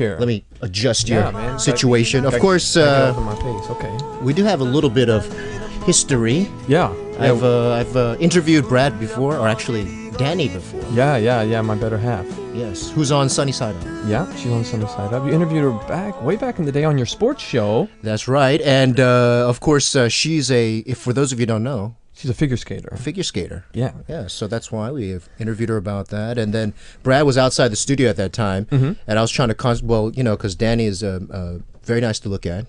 here. Let me adjust your man. situation. Of course, Over my face. Okay. we do have a little bit of history. Yeah. I've interviewed Brad before, or actually Danny before. Yeah. My better half. Yes, who's on Sunny Side Up. Yeah, she's on Sunny Side Up. You interviewed her way back in the day on your sports show. That's right, and of course, she's for those of you who don't know, She's a figure skater. figure skater. Yeah. Yeah, so that's why we have interviewed her about that. And then Brad was outside the studio at that time, and I was trying to, because Danny is very nice to look at.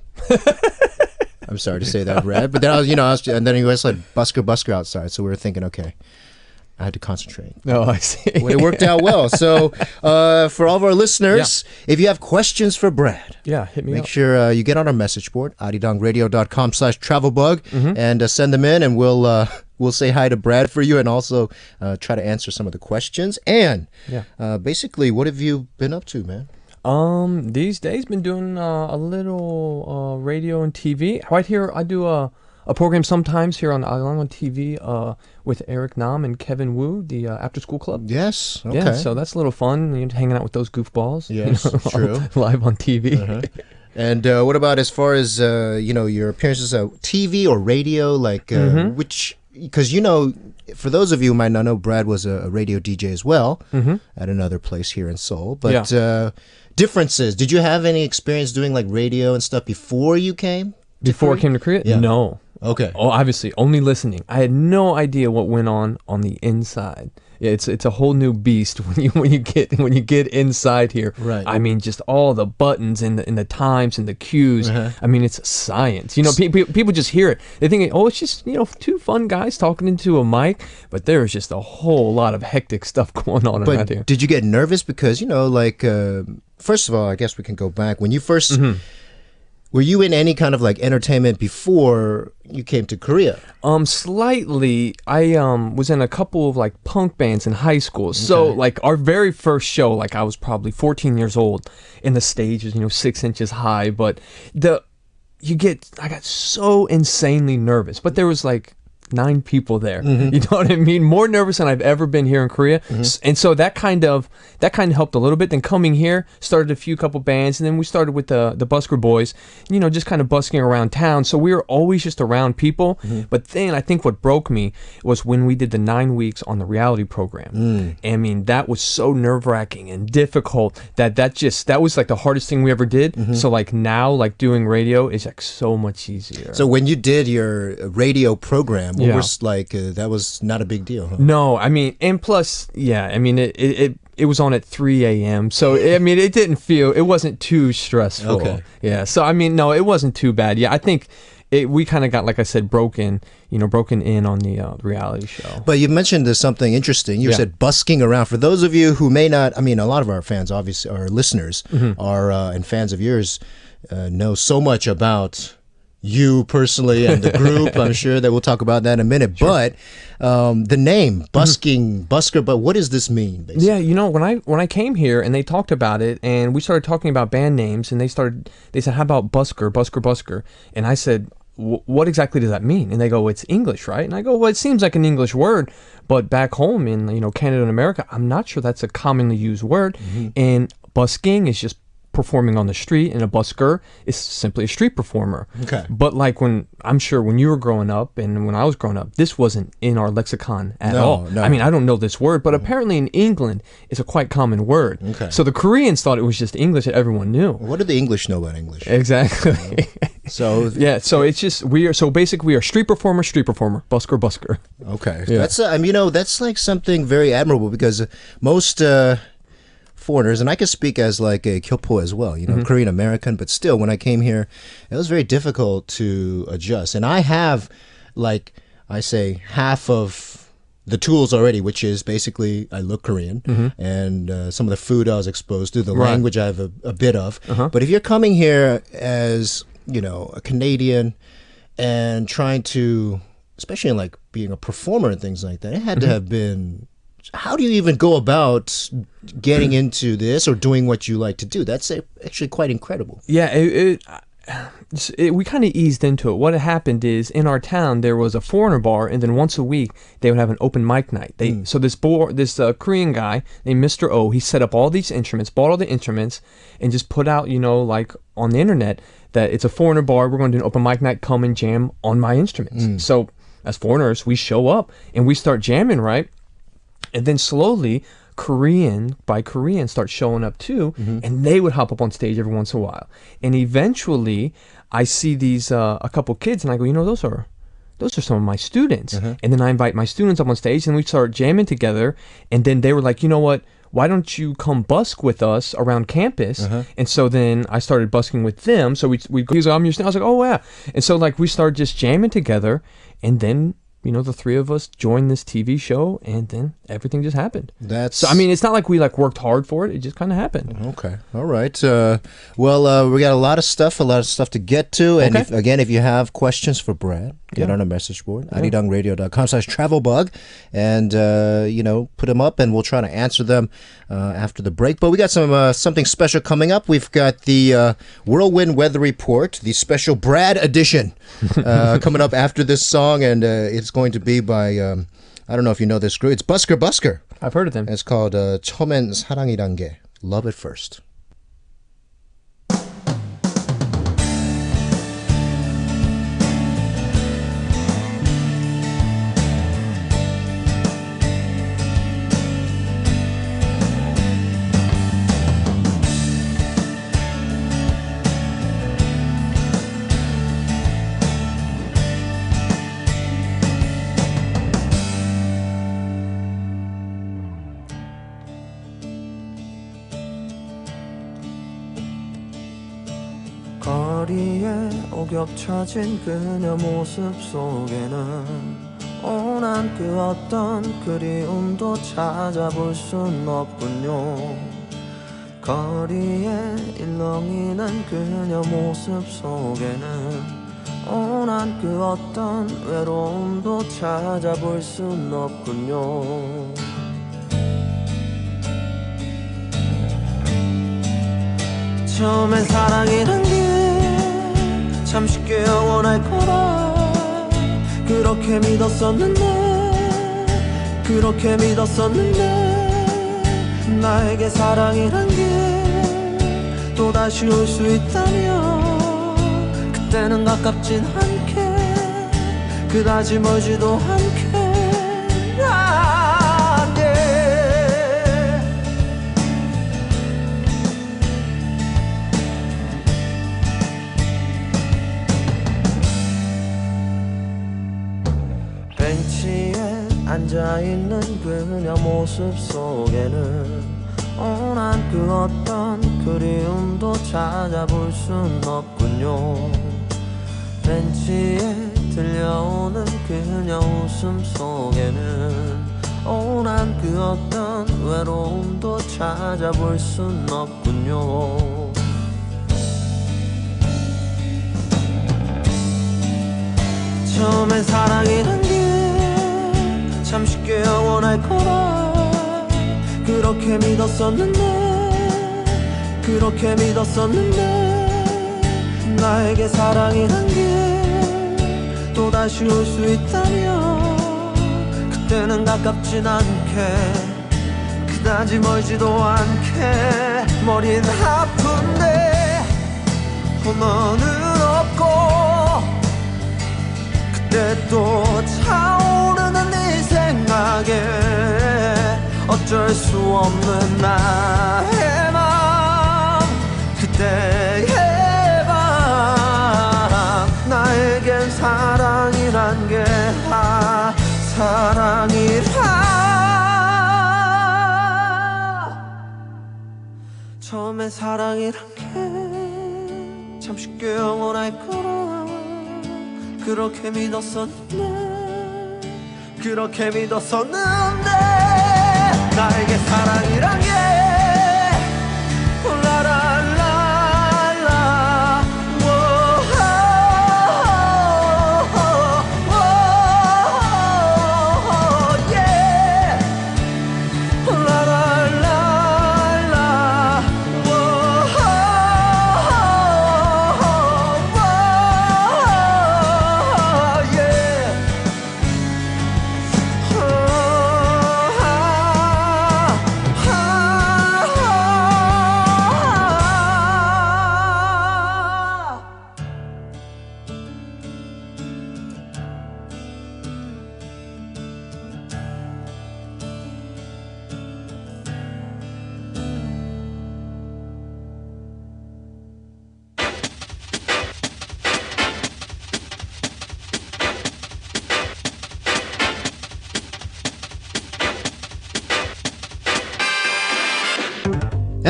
I'm sorry to say that, Brad, but then and then he was like Busker Busker outside, so we were thinking, okay, I had to concentrate. Oh, I see. Well, it worked out well. So for all of our listeners, if you have questions for Brad, hit me make up. sure you get on our message board, arirangradio.com/travelbug, and send them in, and we'll say hi to Brad for you, and also try to answer some of the questions. And basically, what have you been up to, man? These days been doing a little radio and TV. Right here, I do a program sometimes here on Arirang on TV with Eric Nam and Kevin Wu, the After School Club. Yes. Okay. Yeah, so that's a little fun, hanging out with those goofballs. Yes, true. Live on TV. And what about as far as your appearances on TV or radio, like which? Because for those of you who might not know, Brad was a radio DJ as well at another place here in Seoul. But differences. Did you have any experience doing like radio and stuff before you came? Before I came to Korea? Yeah. No. Okay. Oh, obviously, only listening. I had no idea what went on the inside. Yeah, it's a whole new beast when you get inside here. Right. I mean, just all the buttons and the times and the cues. I mean, it's science. People just hear it. They think, oh, it's just two fun guys talking into a mic. But there's just a whole lot of hectic stuff going on around here. Did you get nervous because first of all, I guess we can go back when you first. Were you in any kind of like entertainment before you came to Korea? Slightly. I was in a couple of like punk bands in high school. So like our very first show, like I was probably 14 years old, and the stage is 6 inches high. But I got so insanely nervous. But there was like 9 people there. You know what I mean? More nervous than I've ever been here in Korea. And so that kind of helped a little bit. Then coming here, started a couple bands, and then we started with the Busker Boys, just kind of busking around town. So we were always just around people. But then I think what broke me was when we did the 9 weeks on the reality program. I mean, that was so nerve-wracking and difficult that was like the hardest thing we ever did. So like now, like doing radio is like so much easier. So when you did your radio program, was like that was not a big deal, huh? No, I mean, and plus, I mean, it was on at 3 a.m. So I mean, it wasn't too stressful. Okay. Yeah. So I mean, no, it wasn't too bad. Yeah, I think we kind of got, like I said, broken in on the reality show. But you mentioned something interesting. You said busking around. For those of you who may not, I mean, a lot of our fans, obviously, our listeners are and fans of yours know so much about you personally and the group. I'm sure that we'll talk about that in a minute. Sure. But the name Busker, but what does this mean, basically? Yeah, when I came here and they talked about it, and we started talking about band names, and they said, how about Busker, Busker, Busker? And I said, what exactly does that mean? And they go, it's English, right? And I go, well, it seems like an English word, but back home in Canada and America, I'm not sure that's a commonly used word. And busking is just performing on the street, and a busker is simply a street performer. Okay. But like when you were growing up and when I was growing up, this wasn't in our lexicon at all. No. I mean, I don't know this word, but apparently in England it's a quite common word. Okay. So the Koreans thought it was just English that everyone knew. What do the English know about English? Exactly. So so it's just we are street performer, busker, busker. Okay. Yeah. That's that's like something very admirable, because most foreigners, and I can speak as like a Kyopo as well, Korean American, but still, when I came here, it was very difficult to adjust. And I have, like I say, half of the tools already, which is basically I look Korean, and some of the food I was exposed to, the language I have a bit of. But if you're coming here as a Canadian and trying to, especially in like being a performer and things like that, it had to have been. How do you even go about getting into this or doing what you like to do? That's actually quite incredible. Yeah, we kind of eased into it. What had happened is in our town there was a foreigner bar, and then once a week they would have an open mic night. So this Korean guy named Mr. O, he set up all these instruments, bought all the instruments, and just put out, like on the internet that it's a foreigner bar. We're going to do an open mic night. Come and jam on my instruments. So as foreigners, we show up and we start jamming, right? And then slowly, Korean start showing up too, and they would hop up on stage every once in a while. And eventually, I see these a couple kids, and I go, those are some of my students. And then I invite my students up on stage, and we start jamming together. And then they were like, you know what? Why don't you come busk with us around campus? And so then I started busking with them. So we go, I'm your student. I was like, oh yeah. And so we started just jamming together, and then the three of us joined this TV show, and then everything just happened. So I mean, it's not like we worked hard for it. It just kind of happened. Okay, all right. Well, we got a lot of stuff to get to. And if you have questions for Brad, get on our message board, arirangradio.com/travelbug, and put them up, and we'll try to answer them after the break. But we got something special coming up. We've got the Whirlwind Weather Report, the special Brad edition, coming up after this song, and it's going to be by I don't know if you know this group. It's Busker Busker. I've heard of them. It's called 처음엔 사랑이란 게 Love at First. 거리에 오겹쳐진 그녀 모습 속에는 온한 그 어떤 그리움도 찾아볼 순 없군요. 거리에 일렁이는 그녀 모습 속에는 온한 그 어떤 외로움도 찾아볼 순 없군요. 처음엔 사랑이란 게 참 쉽게 영원할 거라 그렇게 믿었었는데 나에게 사랑이란 게 또다시 올 수 있다면 그때는 가깝진 않게 그다지 멀지도 않게 앉아있는 그녀 모습 속에는 온한 그 어떤 그리움도 찾아볼 순 없군요. 벤치에 들려오는 그녀 웃음 속에는 온한 그 어떤 외로움도 찾아볼 순 없군요. 처음엔 사랑이란 게 참 쉽게 영원할 거라 그렇게 믿었었는데 나에게 사랑이란 게 또다시 올 수 있다면 그때는 가깝진 않게 그다지 멀지도 않게 머린 아픈데 humor는 없고 그때 또 차오르는 네 생각에 어쩔 수 없는 나의 맘 그때의 밤 나에겐 사랑이란 게 처음엔 사랑이란 게 참 쉽게 영원할 거라 그렇게 믿었었는데 나에게 사랑이란 게 라라라라 라라라라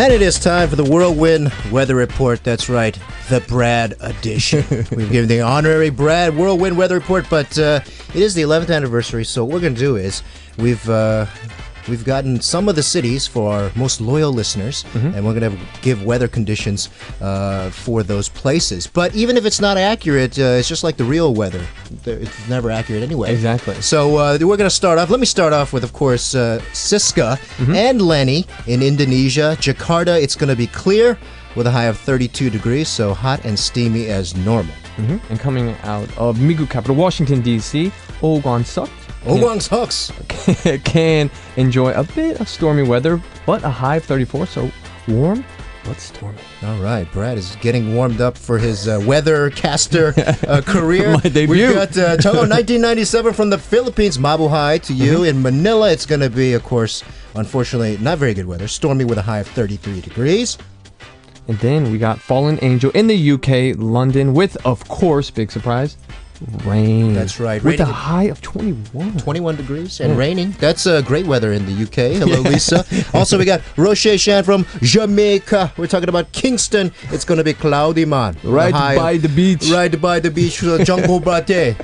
And it is time for the Whirlwind Weather Report. That's right, the Brad edition. We've given the honorary Brad Whirlwind Weather Report, but it is the 11th anniversary, so what we're going to do is we've gotten some of the cities for our most loyal listeners, and we're going to give weather conditions for those places. But even if it's not accurate, it's just like the real weather. It's never accurate anyway. Exactly. So we're going to start off. Let me start off with, of course, Siska and Lenny in Indonesia. Jakarta, it's going to be clear with a high of 32 degrees, so hot and steamy as normal. And coming out of Migu capital, Washington, D.C., Ogwansuk. Sucks. Can enjoy a bit of stormy weather, but a high of 34, so warm but stormy. All right, Brad is getting warmed up for his weathercaster career. My debut. We've got Togo 1997 from the Philippines, Mabuhay to you. In Manila, it's going to be, of course, unfortunately, not very good weather. Stormy with a high of 33 degrees. And then we got Fallen Angel in the UK, London, with, of course, big surprise, rain. That's right. With a high of 21. 21 degrees and raining. That's great weather in the UK. Hello, Lisa. Also, we got Roche Shan from Jamaica. We're talking about Kingston. It's going to be cloudy, man. Right by the beach. Right by the beach. Jungle Brate.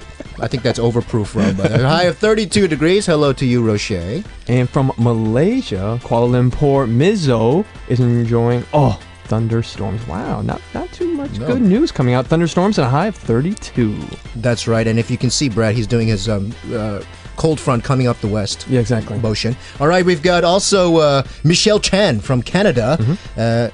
I think that's overproof, Rob. A high of 32 degrees. Hello to you, Roche. And from Malaysia, Kuala Lumpur, Mizo is enjoying, thunderstorms. Wow, not too much good news coming out. Thunderstorms and a high of 32. That's right. And if you can see, Brad, he's doing his cold front coming up the west. Yeah, exactly. Motion. All right, we've got also Michelle Chan from Canada.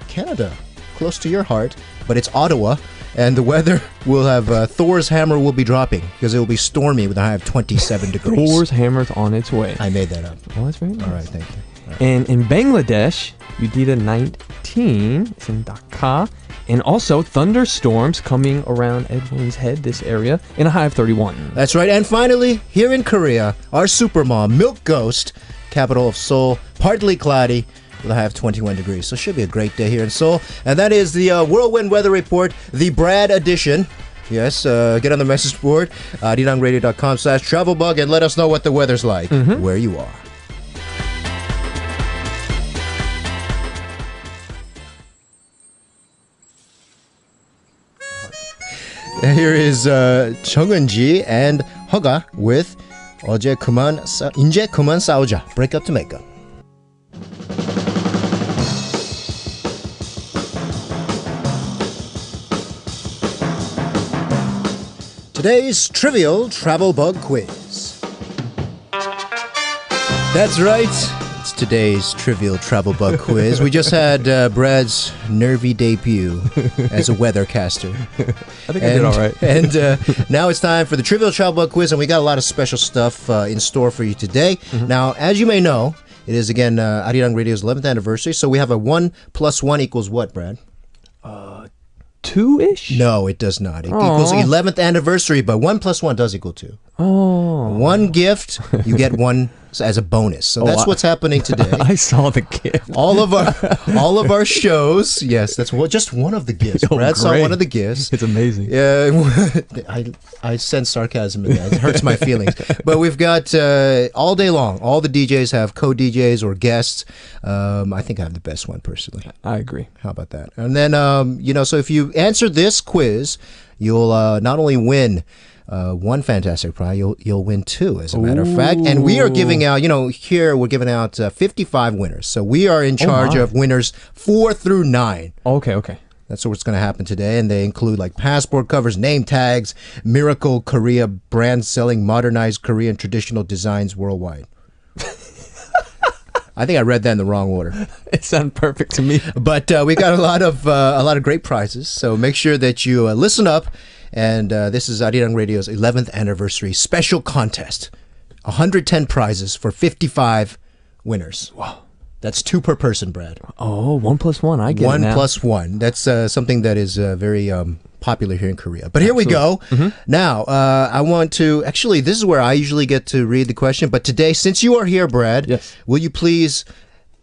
Canada, close to your heart, but it's Ottawa. And the weather will have Thor's hammer will be dropping because it will be stormy with a high of 27 degrees. Thor's hammer's on its way. I made that up. Oh, that's very nice. All right, thank you. Right. And in Bangladesh, Udita 19 is in Dhaka. And also thunderstorms coming around Edwin's head, this area, in a high of 31. That's right. And finally, here in Korea, our supermom, Milk Ghost, capital of Seoul, partly cloudy with a high of 21 degrees. So it should be a great day here in Seoul. And that is the Whirlwind Weather Report, the Brad edition. Yes, get on the message board, arirangradio.com/travelbug, and let us know what the weather's like where you are. Here is Chung Eun-ji and Hoga with 이제 그만 싸우자. Break up to make up. Today's Trivial Travel Bug Quiz. That's right. It's today's Trivial Travel Bug Quiz. We just had Brad's nervy debut as a weathercaster. I think I did all right. And now it's time for the Trivial Travel Bug Quiz, and we got a lot of special stuff in store for you today. Now, as you may know, it is again Arirang Radio's 11th anniversary, so we have a 1 + 1 equals what, Brad? 2-ish? No, it does not. It equals 11th anniversary, but 1 + 1 does equal 2. One gift, you get one as a bonus. So that's what's happening today. I saw the gift. All of our shows. Yes, that's just one of the gifts. Brad saw one of the gifts. It's amazing. Yeah, I sense sarcasm in that. It hurts my feelings. But we've got all day long. All the DJs have co-DJs or guests. I think I have the best one personally. I agree. How about that? And then so if you answer this quiz, you'll not only win one fantastic prize, you'll win two, as a matter of fact. And we are giving out, here we're giving out 55 winners. So we are in charge of winners 4 through 9. Okay. That's what's going to happen today. And they include like passport covers, name tags, Miracle Korea, brand selling modernized Korean traditional designs worldwide. I think I read that in the wrong order. It sounded perfect to me. But we got a lot of great prizes. So make sure that you listen up. And this is Arirang Radio's 11th anniversary special contest. 110 prizes for 55 winners. Wow. That's 2 per person, Brad. Oh, 1 + 1. I get 1 it now. + 1. That's something that is very popular here in Korea. But here we go. Now, I want to... Actually, this is where I usually get to read the question. But today, since you are here, Brad, yes, will you please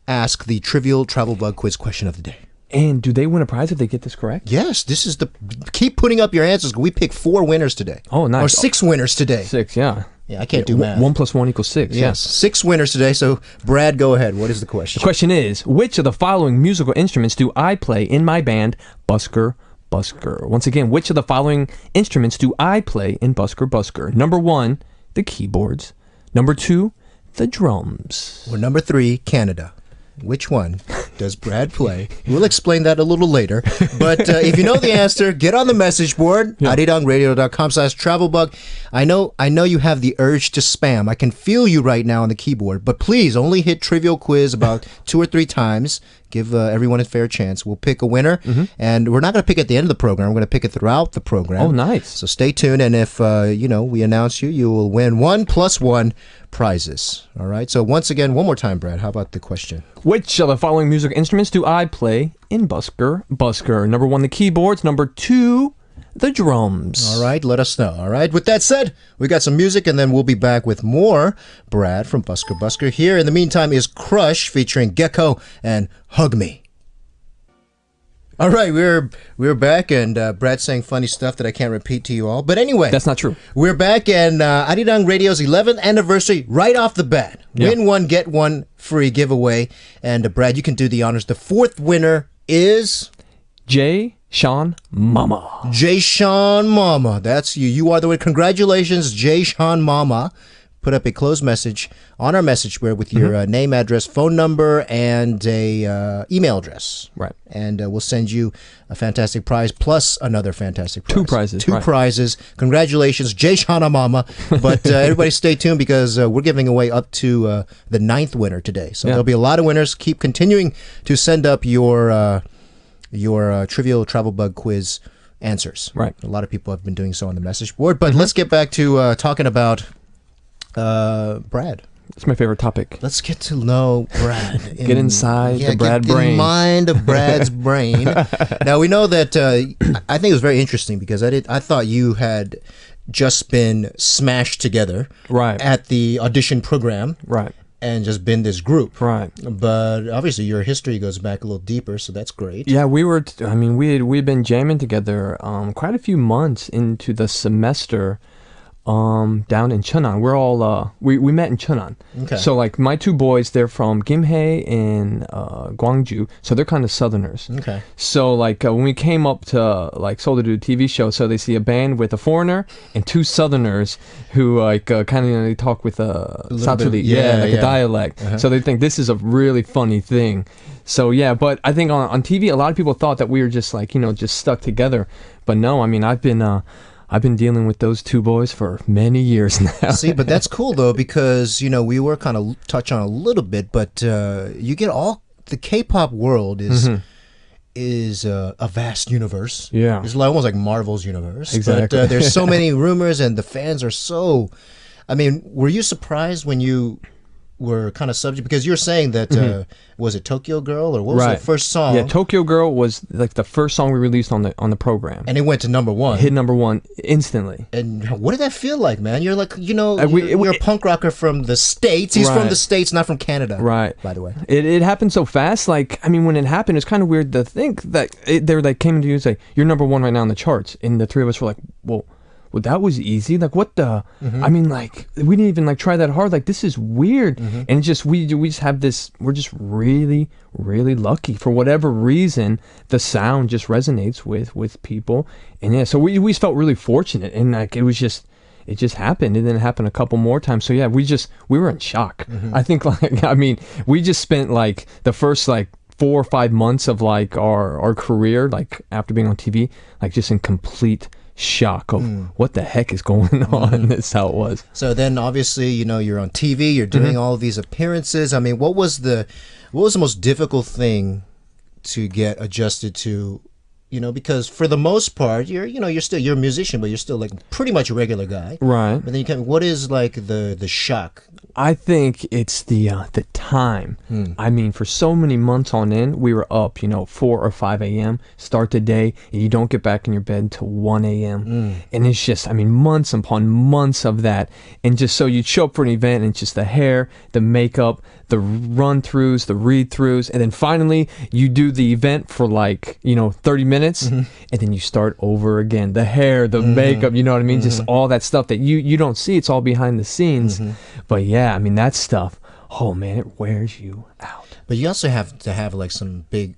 ask the Trivial Travel Bug Quiz question of the day? And do they win a prize if they get this correct? Yes, this is the... Keep putting up your answers. We pick 4 winners today. Oh, nice. Or 6 winners today. 6, yeah. Yeah, I can't do math. 1 + 1 = 6. Yes, 6 winners today. So, Brad, go ahead. What is the question? The question is, which of the following musical instruments do I play in my band, Busker Busker? Once again, which of the following instruments do I play in Busker Busker? Number 1, the keyboards. Number 2, the drums. Or number 3, Canada. Which one does Brad play? We'll explain that a little later. But if you know the answer, get on the message board, arirangradio.com/travelbug. I know you have the urge to spam. I can feel you right now on the keyboard. But please only hit Trivial Quiz about 2 or 3 times. Give everyone a fair chance. We'll pick a winner. And we're not going to pick at the end of the program. We're going to pick it throughout the program. Oh, nice. So stay tuned. And if, we announce you, you will win 1 + 1 prizes. All right. So once again, one more time, Brad, how about the question? Which of the following musical instruments do I play in Busker Busker? Number 1, the keyboards. Number 2, the drums. All right, let us know. All right, with that said, we got some music, and then we'll be back with more Brad from Busker Busker. Here in the meantime is Crush featuring Gecko and Hug Me. All right, we're back, and Brad's saying funny stuff that I can't repeat to you all. But anyway, That's not true. we're back, and Arirang Radio's 11th anniversary right off the bat. Yeah. Win one, get one free giveaway. And Brad, you can do the honors. The 4th winner is J. Sean Mama. Jay Sean Mama. That's you. You are the winner. Congratulations, Jay Sean Mama. Put up a closed message on our message board with your name, address, phone number, and a email address. Right. And we'll send you a fantastic prize plus another fantastic prize. 2 prizes. Two right. prizes. Congratulations, Jay Shana Mama. But everybody stay tuned because we're giving away up to the 9th winner today. So there'll be a lot of winners. Keep continuing to send up your Trivial Travel Bug quiz answers. Right. A lot of people have been doing so on the message board. But let's get back to talking about Brad. It's my favorite topic. Let's get to know Brad. Get inside the Brad get brain. in mind of Brad's brain. Now we know that I think it was very interesting because I thought you had just been smashed together Right. at the audition program. Right. And just been this group. Right. But obviously your history goes back a little deeper, so that's great. Yeah, we had been jamming together quite a few months into the semester down in Cheonan. We're all we met in Cheonan. Okay. So like my 2 boys, they're from Gimhae and Gwangju, so they're kind of southerners. Okay. So like when we came up to like Seoul to do a TV show, so they see a band with a foreigner and 2 southerners who like kind of they talk with a bit, a dialect. So they think this is a really funny thing. So yeah, but I think on TV a lot of people thought that we were just like just stuck together, but no, I mean I've been dealing with those 2 boys for many years now. See, but that's cool though because we were kind of touch on a little bit, but you get all the K-pop world is a vast universe. Yeah. It's almost like Marvel's universe. Exactly. But there's so many rumors and the fans are so. I mean, were you surprised when you were kind of subject because you're saying that was it Tokyo Girl or what was the first song? Yeah, Tokyo Girl was like the first song we released on the program, and it went to number 1. hit number 1 instantly. And what did that feel like, man? You're like you're a punk rocker from the States. He's from the States, not from Canada. Right. By the way, it happened so fast. Like I mean, when it happened, it's kind of weird to think that they like came to you and say you're number 1 right now on the charts, and the 3 of us were like, well, that was easy. Like what the? I mean, like we didn't even like try that hard. Like this is weird, and it's just we just have this. We're just really, really lucky for whatever reason. The sound just resonates with people, and yeah. So we felt really fortunate, and like it just happened. It didn't happen a couple more times. So yeah, we were in shock. I think like I mean, we just spent like the first like 4 or 5 months of like our career, like after being on TV, like just in complete shock of what the heck is going on. That's how it was. So then obviously you're on TV, you're doing all of these appearances. I mean, what was the most difficult thing to get adjusted to? Because for the most part you're a musician, but you're still like pretty much a regular guy, Right. but then what is like the shock? I think it's the time. I mean, for so many months on end, we were up, 4 or 5 a.m., start the day, and you don't get back in your bed until 1 a.m. And it's just, I mean, months upon months of that. And just so you'd show up for an event, and it's just the hair, the makeup, the run-throughs, the read-throughs, and then finally you do the event for like, 30 minutes. minutes, and then you start over again. The hair, the makeup, you know what I mean? Just all that stuff that you don't see. It's all behind the scenes. But yeah, I mean, that stuff, oh man, it wears you out. But you also have to have like some big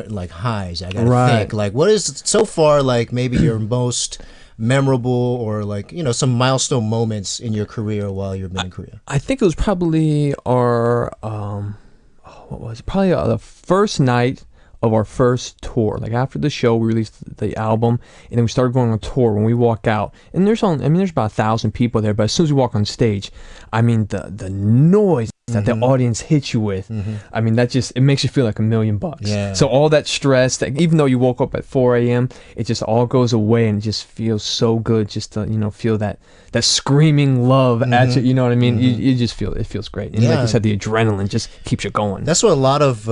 like highs. I gotta think like, what is so far like maybe your most memorable or like, you know, some milestone moments in your career while you've been in Korea? I think it was probably our what was it? Probably the first night of our first tour. Like after the show, we released the album, and then we started going on tour. When we walk out, and there's about 1,000 people there, but as soon as we walk on stage, I mean the noise that the audience hits you with, I mean that just, it makes you feel like $1 million. Yeah. So all that stress, that even though you woke up at 4 a.m., it just all goes away, and it just feels so good just to, you know, feel that screaming love at you. You know what I mean? You just feel, it feels great. And like you said, the adrenaline just keeps you going. That's what a lot of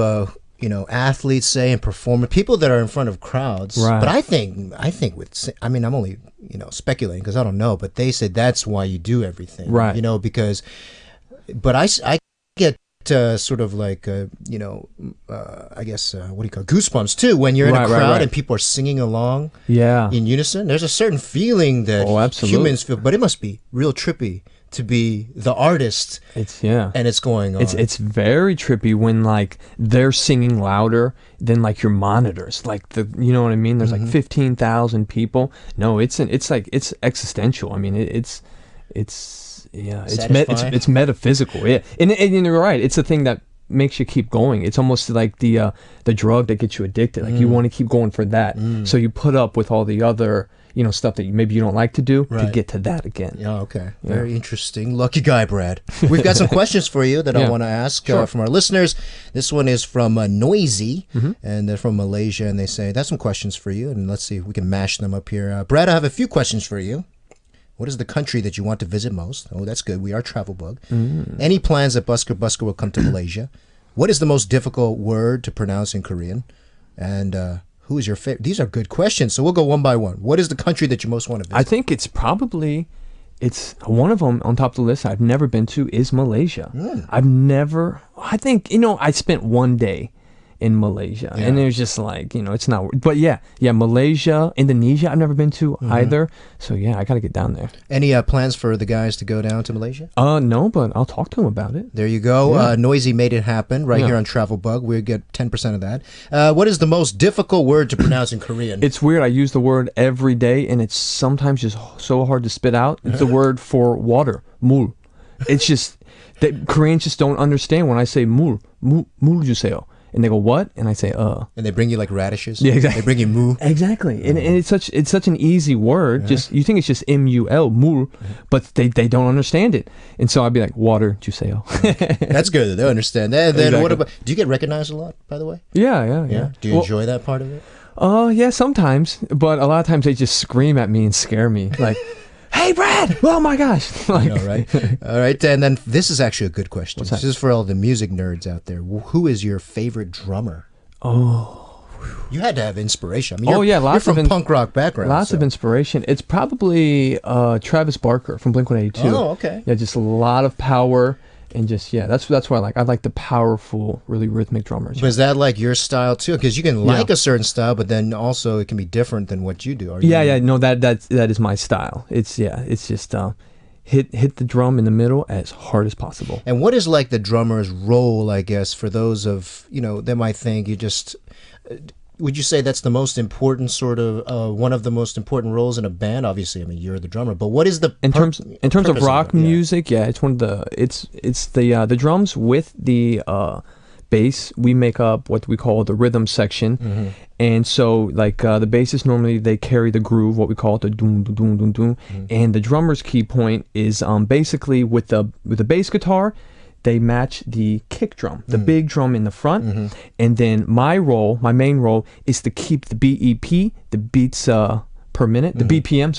you know, athletes say and performers, people that are in front of crowds. Right. But I think I mean, I'm only, you know, speculating because I don't know, but they said that's why you do everything. Right. You know, because, but I get sort of like, you know, I guess, what do you call it? Goosebumps too when you're in a crowd and people are singing along in unison. There's a certain feeling that humans feel, but it must be real trippy to be the artist. And it's going on. It's very trippy when like they're singing louder than like your monitors. Like the, you know what I mean? There's like 15,000 people. No, it's existential. I mean, it's metaphysical. Yeah, and you're right. It's a thing that makes you keep going. It's almost like the drug that gets you addicted. Like you want to keep going for that. So you put up with all the other, you know, stuff that maybe you don't like to do to get to that again. Yeah, okay. Very interesting. Lucky guy, Brad. We've got some questions for you that I want to ask from our listeners. This one is from Noisy, and they're from Malaysia, and they say, that's some questions for you, and let's see if we can mash them up here. Brad, I have a few questions for you. What is the country that you want to visit most? Oh, that's good. We are Travel Bug. Any plans that Busker Busker will come to Malaysia? What is the most difficult word to pronounce in Korean? And who is your favorite? These are good questions, so we'll go one by one. What is the country that you most want to visit? I think it's one of them on top of the list I've never been to is Malaysia. I think, you know, I spent one day in Malaysia, and it was just like, you know, it's not, but yeah, Malaysia, Indonesia I've never been to either, so yeah, I gotta get down there. Any plans for the guys to go down to Malaysia? No, but I'll talk to them about it. There you go. Noisy made it happen right here on Travel Bug. We'll get 10% of that. What is the most difficult word to pronounce in Korean? It's weird. I use the word every day, and it's sometimes just so hard to spit out. It's the word for water, 물. It's just that Koreans just don't understand when I say 물 주세요. And they go, what? And I say, And they bring you like radishes? Yeah, exactly. They bring you mu? Exactly. And it's such an easy word. Just you think it's just M-U-L, mul, but they don't understand it. And so I'd be like, water, juiceo. That's good. They'll understand that. And then what about, do you get recognized a lot, by the way? Yeah. Do you enjoy that part of it? Yeah, sometimes. But a lot of times they just scream at me and scare me. Like, hey, Brad! Oh my gosh! Like, right? All right, and then this is actually a good question. This is for all the music nerds out there. Who is your favorite drummer? Oh, you had to have inspiration. I mean, lots you're from punk rock background. Lots of inspiration. It's probably Travis Barker from Blink-182. Oh, okay. Yeah, just a lot of power. And just, that's what I like. I like the powerful, really rhythmic drummers. But is that like your style too? Because you can like a certain style, but then also it can be different than what you do. No, that is my style. It's just hit the drum in the middle as hard as possible. And what is like the drummer's role, I guess, for those of, you know, they might think you just... Would you say that's the most important sort of one of the most important roles in a band? Obviously, I mean you're the drummer, but what is the in terms of rock music? Yeah, it's one of the it's the drums with the bass. We make up what we call the rhythm section, and so like the bassists normally they carry the groove, what we call the doom doom doom doom doom, and the drummer's key point is basically with the bass guitar. They match the kick drum, the big drum in the front, and then my main role is to keep the BEP, the beats per minute, the BPM,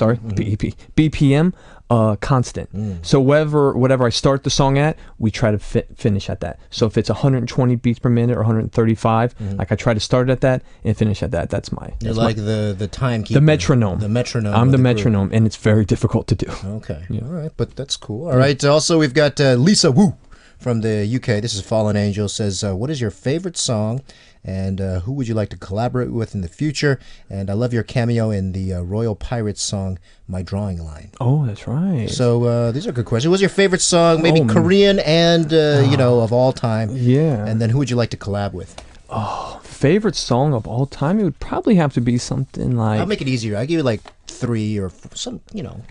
BPM constant. So whatever I start the song at, we try to finish at that. So if it's 120 beats per minute or 135, like I try to start at that and finish at that. That's You're like the timekeeper. The metronome. The metronome. I'm the metronome, and it's very difficult to do. Okay. Yeah. All right, but that's cool. All right. Also, we've got Lisa Wu from the UK. This is Fallen Angel. Says, what is your favorite song? And who would you like to collaborate with in the future? And I love your cameo in the Royal Pirates song, My Drawing Line. Oh, that's right. So these are good questions. What's your favorite song? Maybe Korean and, of all time. Yeah. And then who would you like to collab with? Oh, favorite song of all time? It would probably have to be something like... I'll make it easier. I'll give you like 3 or some,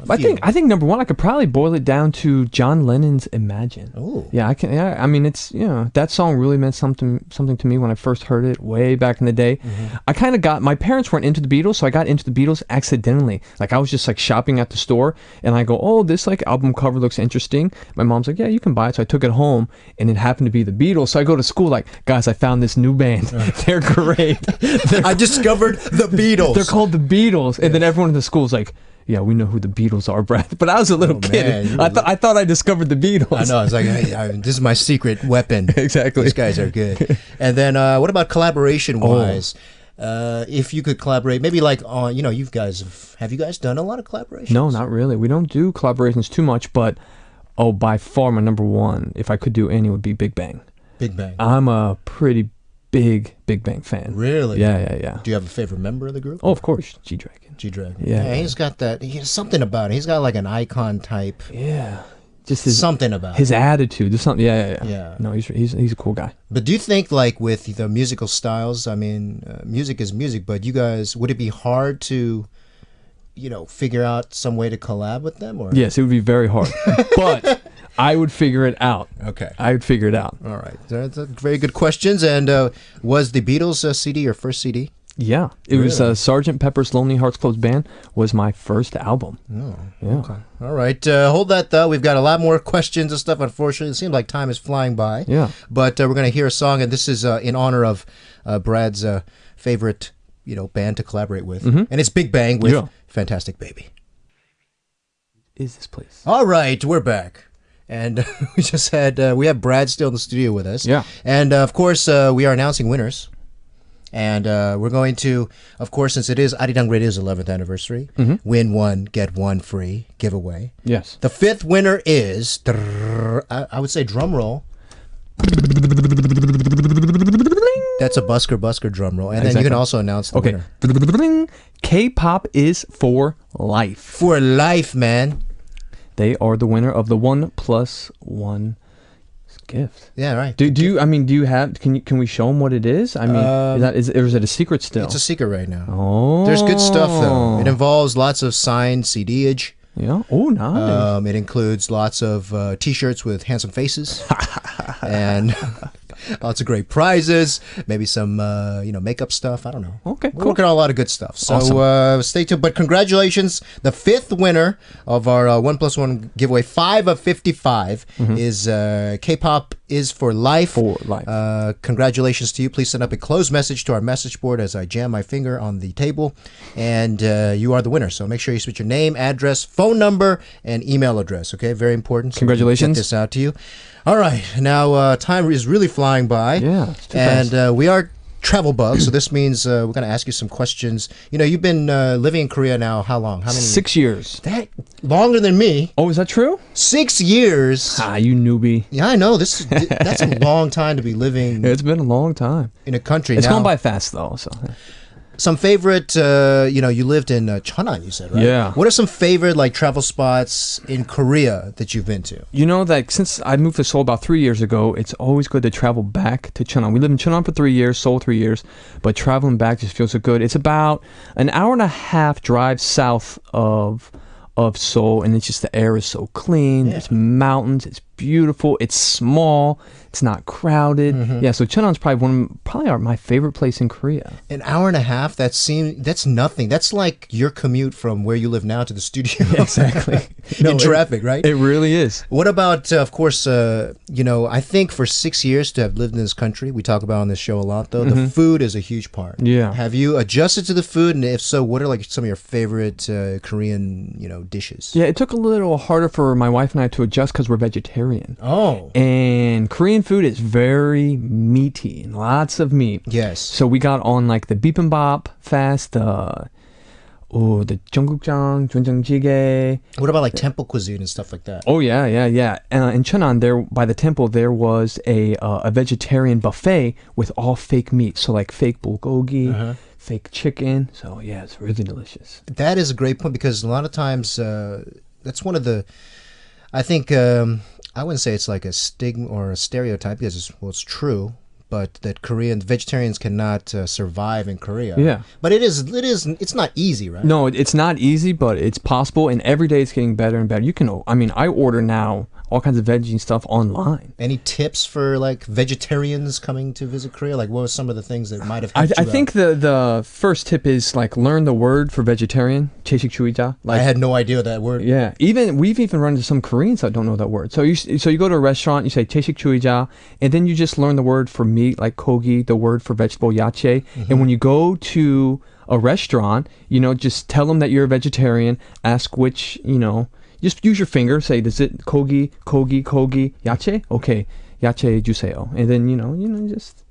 I think number one, I could probably boil it down to John Lennon's Imagine. Oh. Yeah, I can. Yeah, I mean, it's, that song really meant something to me when I first heard it way back in the day. I kind of my parents weren't into the Beatles, so I got into the Beatles accidentally. Like, I was just like shopping at the store, and I go, oh, this like album cover looks interesting. My mom's like, yeah, you can buy it. So I took it home, and it happened to be the Beatles. So I go to school like, guys, I found this new band. They're great. I discovered the Beatles. They're called the Beatles, and then everyone in the school is like, yeah, we know who the Beatles are, Brad. But I was a little kid. Man, I thought I discovered the Beatles. I know. It's like, hey, this is my secret weapon. Exactly. These guys are good. And then, what about collaboration-wise? If you could collaborate, maybe like on, you guys have you guys done a lot of collaborations? No, not really. We don't do collaborations too much, but by far my number one, if I could do any, would be Big Bang. Big Bang. I'm a pretty big Bang fan. Really? Yeah. Do you have a favorite member of the group? Oh, of course, G-Dragon. G-Dragon. Yeah. He's got that. He has something about it. He's got like an icon type. Yeah. Just something about his attitude. Just something. Yeah. No, he's a cool guy. But do you think, like, with the musical styles, I mean, music is music, but you guys, would it be hard to, figure out some way to collab with them? Or? Yes, it would be very hard. But I would figure it out. Okay. I would figure it out. All right. That's very good questions. And was the Beatles CD your first CD? Yeah. It was Sgt. Pepper's Lonely Hearts Club Band was my first album. Oh, yeah. Okay. All right. Hold that thought. We've got a lot more questions and stuff, unfortunately. It seems like time is flying by. Yeah. But we're going to hear a song, and this is in honor of Brad's favorite, band to collaborate with. And it's Big Bang with Fantastic Baby. Is this place? All right. We're back. And we just had, we have Brad still in the studio with us. Yeah. And, of course, we are announcing winners. And we're going to, of course, since it is Arirang Radio's 11th anniversary, win one, get one free giveaway. Yes. The fifth winner is, I would say drum roll. That's a Busker Busker drum roll. And then you can also announce the winner. K-pop is for life. For life, man. They are the winner of the 1+1 gift. Yeah, right. Do you have? Can we show them what it is? I mean, is it a secret still? It's a secret right now. Oh, there's good stuff though. It involves lots of signed CD-age. Yeah. Oh, nice. It includes lots of T-shirts with handsome faces, and lots of great prizes. Maybe some makeup stuff. I don't know. Okay, we're working on a lot of good stuff. So awesome. Stay tuned. But congratulations, the fifth winner of our 1+1 giveaway, 5 of 55 is K-pop is for life. For life. Congratulations to you. Please send up a closed message to our message board as I jam my finger on the table, and you are the winner. So make sure you switch your name, address, phone number, and email address. Okay, very important. So congratulations. Get this out to you. All right, now time is really flying by. Yeah, and we are travel bugs, so this means we're going to ask you some questions. You've been living in Korea now. How long? How many? 6 years. That longer than me. Oh, is that true? 6 years. Ah, you newbie. Yeah, I know. That's a long time to be living. It's been a long time in a country. It's now. gone by fast though. So. Some favorite, you lived in Cheonan, you said, right? Yeah. What are some favorite travel spots in Korea that you've been to? That since I moved to Seoul about 3 years ago, it's always good to travel back to Cheonan. We lived in Cheonan for 3 years, Seoul 3 years, but traveling back just feels so good. It's about an hour and a half drive south of Seoul, and it's just the air is so clean. There's mountains. It's beautiful. It's small. It's not crowded. Yeah, so Cheonan's probably my favorite place in Korea. An hour and a half? That's nothing. That's like your commute from where you live now to the studio. Yeah, exactly. In traffic, right? It really is. What about, of course, I think for 6 years to have lived in this country, we talk about on this show a lot, though, the food is a huge part. Yeah. Have you adjusted to the food? And if so, what are some of your favorite Korean, dishes? Yeah, it took a little harder for my wife and I to adjust because we're vegetarian. Oh. And Korean food is very meaty and lots of meat. Yes. So we got on the bibimbap fast. Oh, the jjangukjang, doenjangjjigae. What about like temple cuisine and stuff like that? Oh yeah. In Cheonan, there by the temple, there was a vegetarian buffet with all fake meat. So like fake bulgogi, fake chicken. So yeah, it's really delicious. That is a great point because a lot of times that's one of the. I think I wouldn't say it's like a stigma or a stereotype because it's true. But that Korean vegetarians cannot survive in Korea. Yeah. But it's not easy, right? No, it's not easy, but it's possible, and every day it's getting better and better. I order now all kinds of veggie stuff online. Any tips for like vegetarians coming to visit Korea? Like what were some of the things that might have helped I you think the first tip is like learn the word for vegetarian, 채식주의자. Like I had no idea that word. yeah, we've even run into some Koreans that don't know that word. So you go to a restaurant, you say 채식주의자, and then you just learn the word for meat like kogi, the word for vegetable yache, and when you go to a restaurant, just tell them that you're a vegetarian, ask which, just use your finger, say, does it kogi, yache? Okay, yache juseyo. And then, just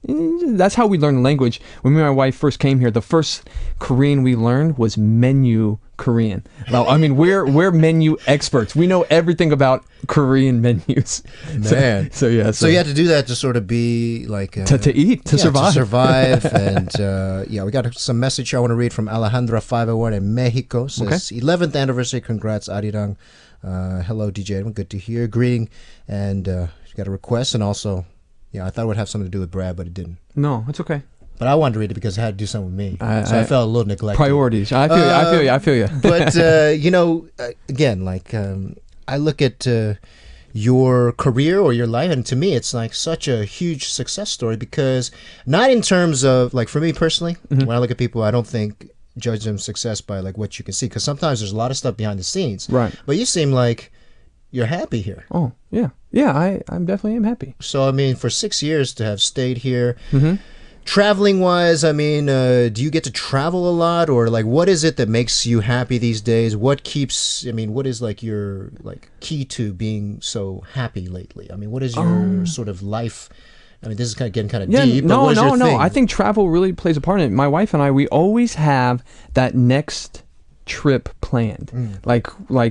that's how we learn the language. When me and my wife first came here, the first Korean we learned was menu Korean. Now, I mean, we're menu experts. We know everything about Korean menus. Man. So yeah. So you had to do that to sort of be like... to eat, to survive. To survive. And we got some message I want to read from Alejandra 501 in Mexico. Says, 11th anniversary, congrats, Arirang. Hello, DJ Edwin, good to hear. Greeting. And she got a request. And also, I thought it would have something to do with Brad, but it didn't. No, it's okay. But I wanted to read it because it had to do something with me. So I felt a little neglected. Priorities. I feel you. But, again, like I look at your career or your life, and to me, it's like such a huge success story because not in terms of, like for me personally, when I look at people, I don't think judge them success by like what you can see because sometimes there's a lot of stuff behind the scenes. Right. But you seem like you're happy here. Oh, yeah. Yeah, I'm definitely am happy. So, I mean, for 6 years to have stayed here, traveling wise, I mean, do you get to travel a lot or like what is it that makes you happy these days? What is like your like key to being so happy lately? I mean, what is your sort of life? I mean, this is kind of getting kind of deep. No. But I think travel really plays a part in it. My wife and I, we always have that next trip planned.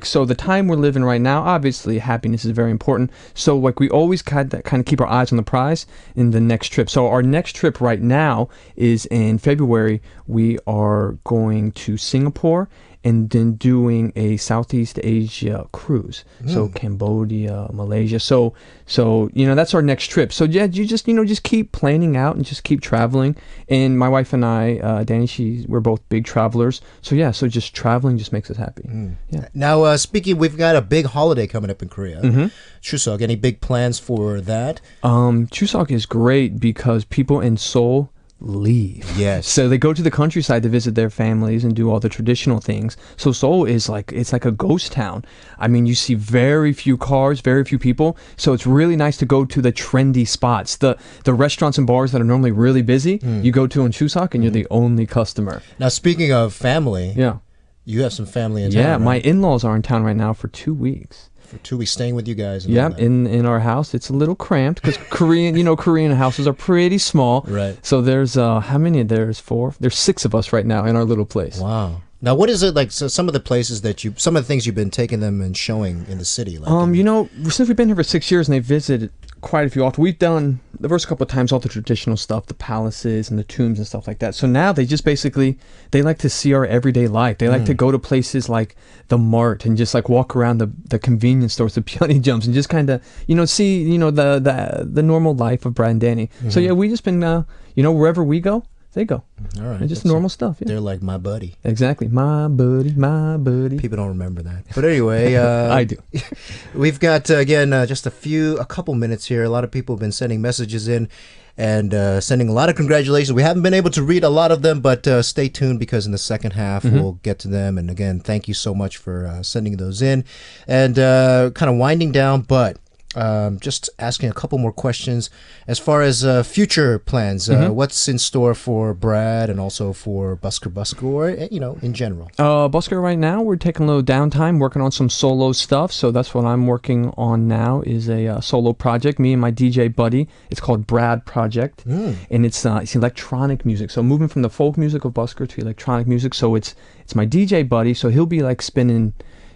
So the time we're living right now, obviously happiness is very important, so like we always kind of keep our eyes on the prize in the next trip. So our next trip right now is in February. We are going to Singapore and then doing a Southeast Asia cruise. So Cambodia, Malaysia. So that's our next trip. So yeah, you just keep planning out and just keep traveling. And my wife and I, Danny, we're both big travelers. So yeah, so just traveling just makes us happy. Yeah. Now, speaking, we've got a big holiday coming up in Korea. Chuseok, any big plans for that? Chuseok is great because people in Seoul leave. Yes. So they go to the countryside to visit their families and do all the traditional things. So Seoul is like a ghost town. I mean, you see very few cars, very few people. So it's really nice to go to the trendy spots, the restaurants and bars that are normally really busy. You go to in Chuseok and you're the only customer. Now, speaking of family, you have some family in town. Yeah, right? my in-laws are in town right now for 2 weeks. For 2 weeks, staying with you guys. Yeah, in our house. It's a little cramped because Korean houses are pretty small. Right. So there's how many? There's 4. There's 6 of us right now in our little place. Wow. Now, what is it like? So some of the places some of the things you've been taking them and showing in the city. Like since we've been here for 6 years and they've visited quite a few often. We've done the first couple of times all the traditional stuff, the palaces and the tombs and stuff like that. So now they just basically they like to see our everyday life. They like to go to places like the mart and just like walk around the convenience stores, the peony jumps, and just kind of see the normal life of Brad and Danny. So yeah, we just been wherever we go, they go. All right. And just normal stuff. Yeah. They're like my buddy. Exactly. My buddy. People don't remember that. But anyway. I do. We've got, again, just a couple minutes here. A lot of people have been sending messages in and sending a lot of congratulations. We haven't been able to read a lot of them, but stay tuned because in the second half we'll get to them. And again, thank you so much for sending those in. And kind of winding down, but just asking a couple more questions as far as future plans. What's in store for Brad and also for Busker Busker, or in general? Busker, right now we're taking a little downtime, working on some solo stuff. So that's what I'm working on now is a solo project. Me and my DJ buddy. It's called Brad Project, and it's electronic music. So moving from the folk music of Busker to electronic music. So it's my DJ buddy. So he'll be like spinning,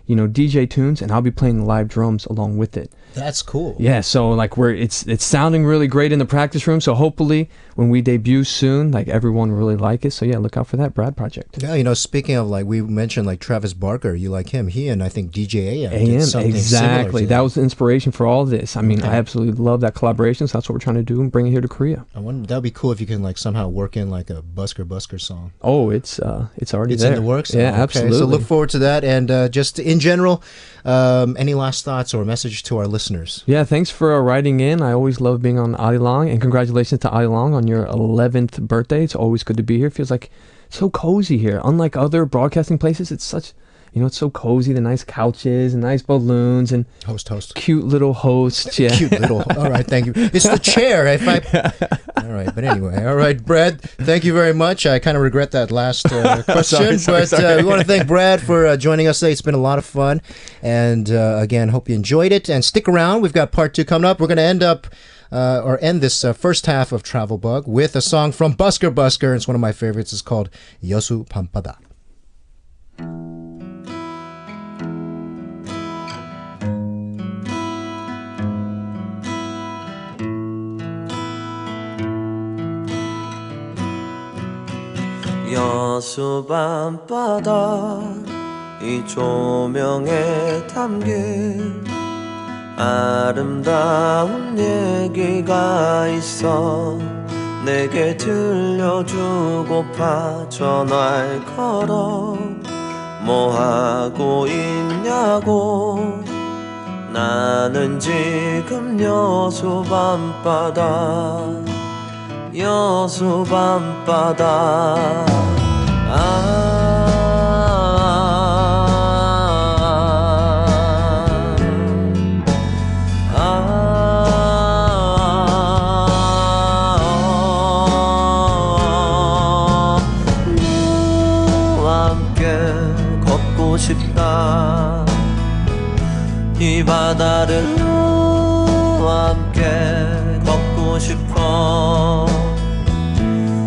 DJ tunes, and I'll be playing the live drums along with it. That's cool. Yeah, so like it's sounding really great in the practice room. So hopefully when we debut soon, like everyone will really like it. So yeah, look out for that Brad Project. Yeah, speaking of like we mentioned like Travis Barker, you like him. He and I think DJ AM did AM, something exactly. similar to That was the inspiration for all this. I mean, Okay. I absolutely love that collaboration. So that's what we're trying to do and bring it here to Korea. I wonder that'd be cool if you can like somehow work in like a Busker Busker song. Oh, it's already It's there. in the works. Yeah, Okay, absolutely. So look forward to that. And just in general, any last thoughts or message to our listeners? Yeah, thanks for writing in. I always love being on Arirang, and congratulations to Arirang on your 11th birthday. It's always good to be here. It feels like so cozy here. Unlike other broadcasting places, it's such, it's so cozy. The nice couches and nice balloons and Host. cute little hosts. Yeah. Cute little. All right, thank you. It's the chair. All right, but anyway. All right, Brad, thank you very much. I kind of regret that last question, Sorry. we want to thank Brad for joining us today. It's been a lot of fun. And again, hope you enjoyed it. And stick around. We've got part 2 coming up. We're going to end this first half of Travel Bug with a song from Busker Busker. It's one of my favorites. It's called 여수 밤바다. 여수 밤바다 이 조명에 담긴 아름다운 얘기가 있어 내게 들려주고파 전화를 걸어 뭐 하고 있냐고 나는 지금 여수 밤바다 여수 밤바다 너와 함께 걷고 싶다 이 바다를 너와 함께 걷고 싶어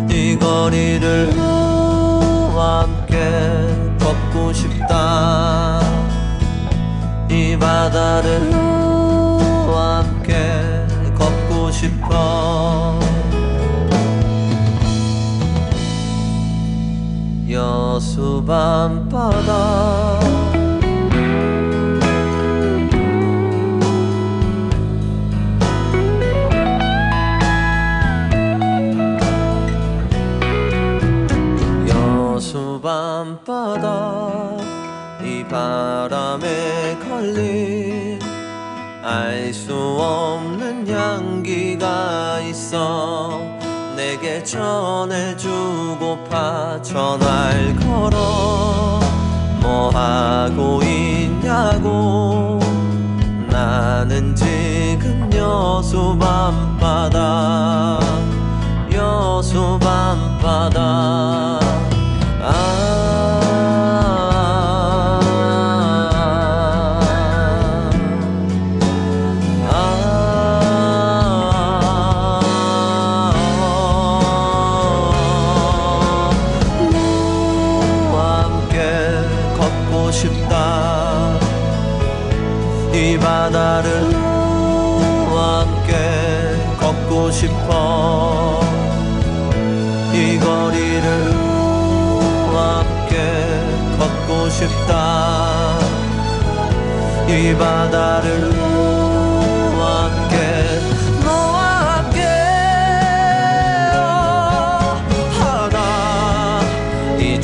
이 거리를 너와 함께 걷고 싶다 이 바다를 너와 함께 걷고 싶어 여수 밤바다 밤바다 이 바람에 걸린 알 수 없는 향기가 있어 내게 전해주고파 전화를 걸어 뭐 하고 있냐고 나는 지금 여수 밤바다 여수 밤바다 이 바다를 너와 함께 걷고 싶어 이 거리를 너와 함께 걷고 싶다 이 바다를 너와 함께 너와 함께 하다 이